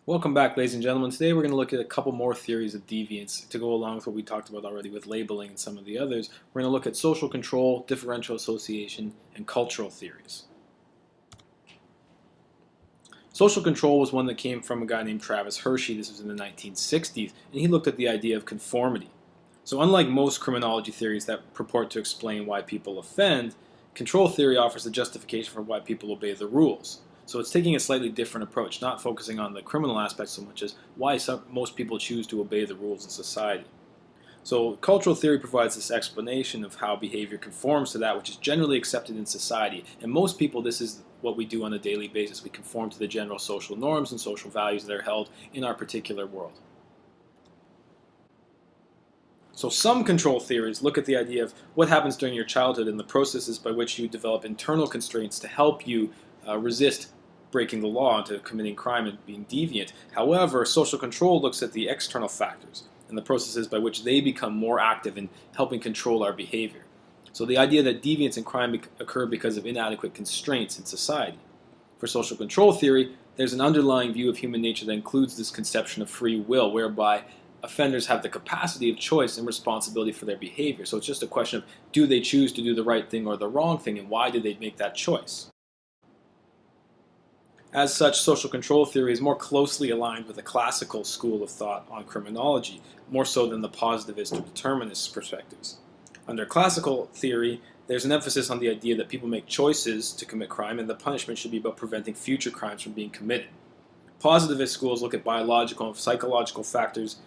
Welcome back, ladies and gentlemen. Today we're going to look at a couple more theories of deviance to go along with what we talked about already with labeling and some of the others. We're going to look at social control, differential association, and cultural theories. Social control was one that came from a guy named Travis Hershey. This was in the 1960s, and he looked at the idea of conformity. So unlike most criminology theories that purport to explain why people offend, control theory offers a justification for why people obey the rules. So it's taking a slightly different approach, not focusing on the criminal aspect so much as why most people choose to obey the rules in society. So cultural theory provides this explanation of how behavior conforms to that which is generally accepted in society. And most people, this is what we do on a daily basis. We conform to the general social norms and social values that are held in our particular world. So some control theories look at the idea of what happens during your childhood and the processes by which you develop internal constraints to help you resist breaking the law into committing crime and being deviant. However, social control looks at the external factors and the processes by which they become more active in helping control our behavior. So the idea that deviance and crime occur because of inadequate constraints in society. For social control theory, there's an underlying view of human nature that includes this conception of free will, whereby offenders have the capacity of choice and responsibility for their behavior. So it's just a question of, do they choose to do the right thing or the wrong thing, and why did they make that choice? As such, social control theory is more closely aligned with the classical school of thought on criminology, more so than the positivist or determinist perspectives. Under classical theory, there's an emphasis on the idea that people make choices to commit crime, and the punishment should be about preventing future crimes from being committed. Positivist schools look at biological and psychological factors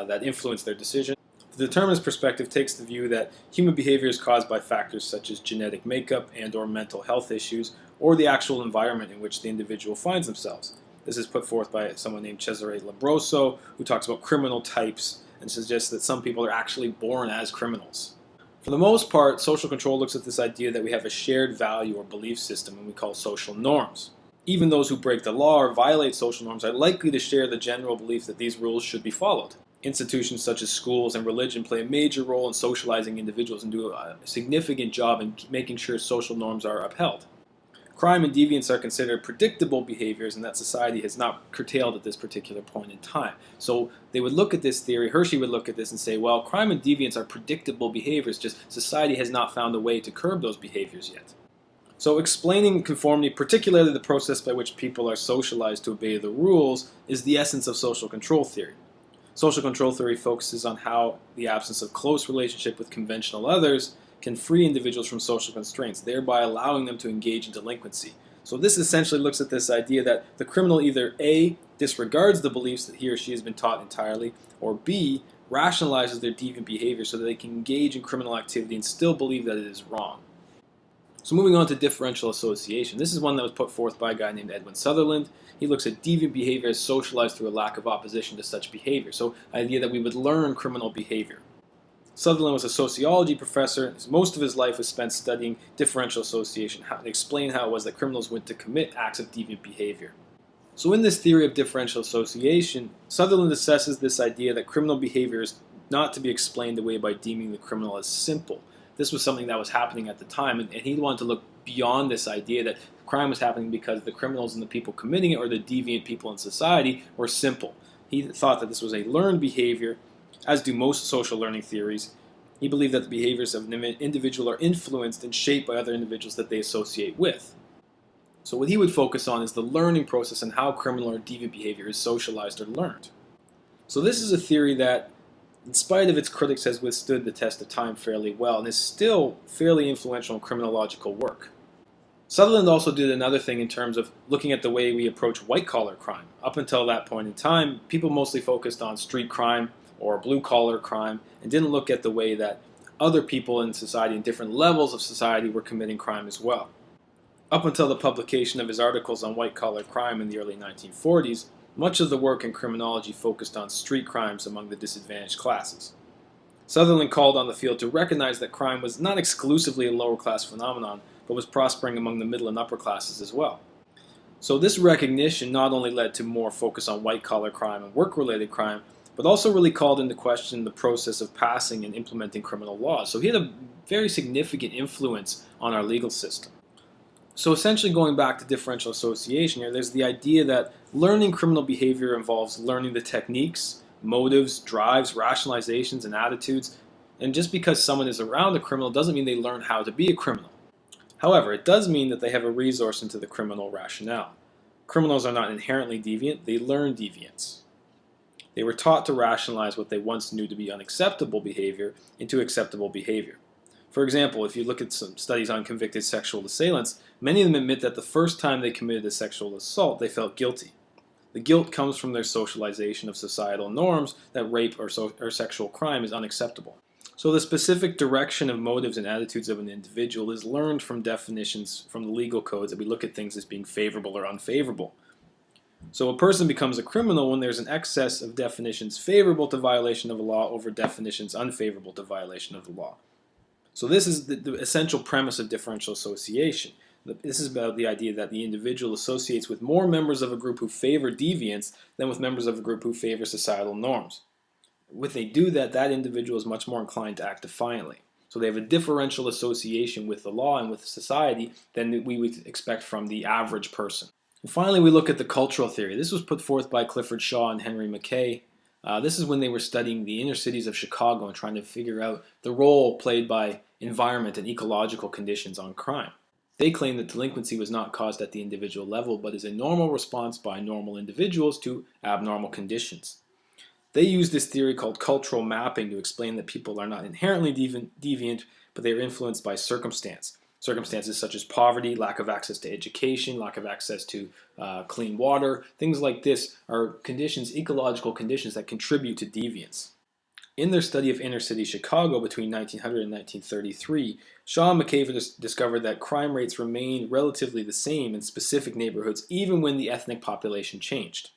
that influence their decision. The determinist perspective takes the view that human behavior is caused by factors such as genetic makeup and/or mental health issues, or the actual environment in which the individual finds themselves. This is put forth by someone named Cesare Lombroso, who talks about criminal types and suggests that some people are actually born as criminals. For the most part, social control looks at this idea that we have a shared value or belief system, and we call social norms. Even those who break the law or violate social norms are likely to share the general belief that these rules should be followed. Institutions such as schools and religion play a major role in socializing individuals and do a significant job in making sure social norms are upheld. Crime and deviance are considered predictable behaviors, and that society has not curtailed at this particular point in time. So they would look at this theory, Hershey would look at this and say, well, crime and deviance are predictable behaviors, just society has not found a way to curb those behaviors yet. So explaining conformity, particularly the process by which people are socialized to obey the rules, is the essence of social control theory. Social control theory focuses on how the absence of close relationship with conventional others can free individuals from social constraints, thereby allowing them to engage in delinquency. So this essentially looks at this idea that the criminal either A, disregards the beliefs that he or she has been taught entirely, or B, rationalizes their deviant behavior so that they can engage in criminal activity and still believe that it is wrong. So moving on to differential association. This is one that was put forth by a guy named Edwin Sutherland. He looks at deviant behavior as socialized through a lack of opposition to such behavior. So the idea that we would learn criminal behavior. Sutherland was a sociology professor. Most of his life was spent studying differential association, how to explain how it was that criminals went to commit acts of deviant behavior. So in this theory of differential association, Sutherland assesses this idea that criminal behavior is not to be explained away by deeming the criminal as simple. This was something that was happening at the time, and he wanted to look beyond this idea that crime was happening because the criminals and the people committing it, or the deviant people in society, were simple. He thought that this was a learned behavior, as do most social learning theories. He believed that the behaviors of an individual are influenced and shaped by other individuals that they associate with. So what he would focus on is the learning process and how criminal or deviant behavior is socialized or learned. So this is a theory that, in spite of its critics, has withstood the test of time fairly well and is still fairly influential in criminological work. Sutherland also did another thing in terms of looking at the way we approach white-collar crime. Up until that point in time, people mostly focused on street crime or blue-collar crime and didn't look at the way that other people in society, in different levels of society, were committing crime as well. Up until the publication of his articles on white-collar crime in the early 1940s, much of the work in criminology focused on street crimes among the disadvantaged classes. Sutherland called on the field to recognize that crime was not exclusively a lower-class phenomenon, but was prospering among the middle and upper classes as well. So this recognition not only led to more focus on white-collar crime and work-related crime, but also really called into question the process of passing and implementing criminal laws. So he had a very significant influence on our legal system. So essentially going back to differential association here, there's the idea that learning criminal behavior involves learning the techniques, motives, drives, rationalizations, and attitudes. And just because someone is around a criminal doesn't mean they learn how to be a criminal. However, it does mean that they have a resource into the criminal rationale. Criminals are not inherently deviant, they learn deviance. They were taught to rationalize what they once knew to be unacceptable behavior into acceptable behavior. For example, if you look at some studies on convicted sexual assailants, many of them admit that the first time they committed a sexual assault, they felt guilty. The guilt comes from their socialization of societal norms that rape or sexual crime is unacceptable. So the specific direction of motives and attitudes of an individual is learned from definitions from the legal codes that we look at things as being favorable or unfavorable. So a person becomes a criminal when there's an excess of definitions favorable to violation of a law over definitions unfavorable to violation of the law. So this is the essential premise of differential association. This is about the idea that the individual associates with more members of a group who favor deviance than with members of a group who favor societal norms. When they do that, that individual is much more inclined to act defiantly. So they have a differential association with the law and with society than we would expect from the average person. And finally, we look at the cultural theory. This was put forth by Clifford Shaw and Henry McKay. This is when they were studying the inner cities of Chicago and trying to figure out the role played by environment and ecological conditions on crime. They claim that delinquency was not caused at the individual level, but is a normal response by normal individuals to abnormal conditions. They use this theory called cultural mapping to explain that people are not inherently deviant, but they are influenced by circumstance. Circumstances such as poverty, lack of access to education, lack of access to clean water, things like this are conditions, ecological conditions that contribute to deviance. In their study of inner city Chicago between 1900 and 1933, Shaw and McKay discovered that crime rates remained relatively the same in specific neighborhoods even when the ethnic population changed.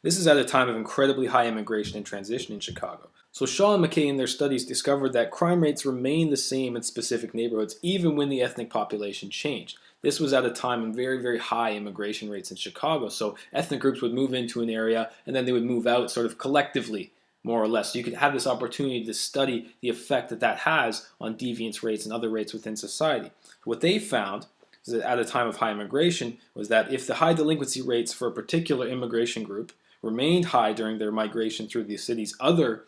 This is at a time of incredibly high immigration and transition in Chicago. So Shaw and McKay in their studies discovered that crime rates remain the same in specific neighborhoods even when the ethnic population changed. This was at a time of very, very high immigration rates in Chicago. So ethnic groups would move into an area and then they would move out sort of collectively, more or less. So you could have this opportunity to study the effect that that has on deviance rates and other rates within society. What they found is that at a time of high immigration was that if the high delinquency rates for a particular immigration group remained high during their migration through the city's other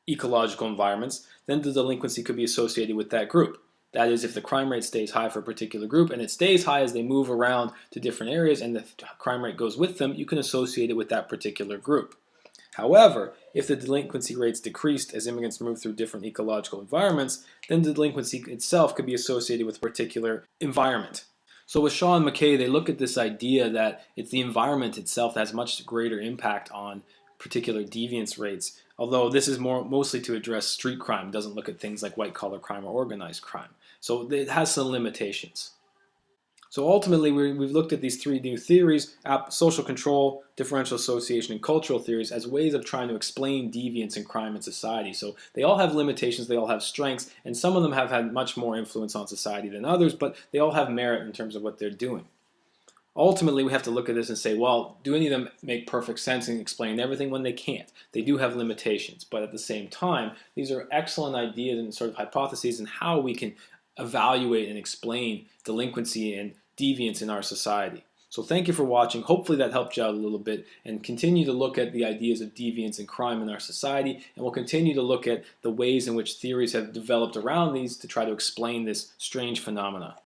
ecological environments, then the delinquency could be associated with that group. That is, if the crime rate stays high for a particular group and it stays high as they move around to different areas and the crime rate goes with them, you can associate it with that particular group. However, if the delinquency rates decreased as immigrants moved through different ecological environments, then the delinquency itself could be associated with a particular environment. So with Shaw and McKay, they look at this idea that it's the environment itself that has much greater impact on particular deviance rates, although this is mostly to address street crime. It doesn't look at things like white-collar crime or organized crime. So it has some limitations. So ultimately, we've looked at these three new theories, social control, differential association, and cultural theories, as ways of trying to explain deviance and crime in society. So they all have limitations, they all have strengths, and some of them have had much more influence on society than others, but they all have merit in terms of what they're doing. Ultimately, we have to look at this and say, well, do any of them make perfect sense and explain everything? When they can't. They do have limitations, but at the same time, these are excellent ideas and sort of hypotheses on how we can evaluate and explain delinquency and deviance in our society. So thank you for watching. Hopefully that helped you out a little bit, and continue to look at the ideas of deviance and crime in our society, and we'll continue to look at the ways in which theories have developed around these to try to explain this strange phenomena.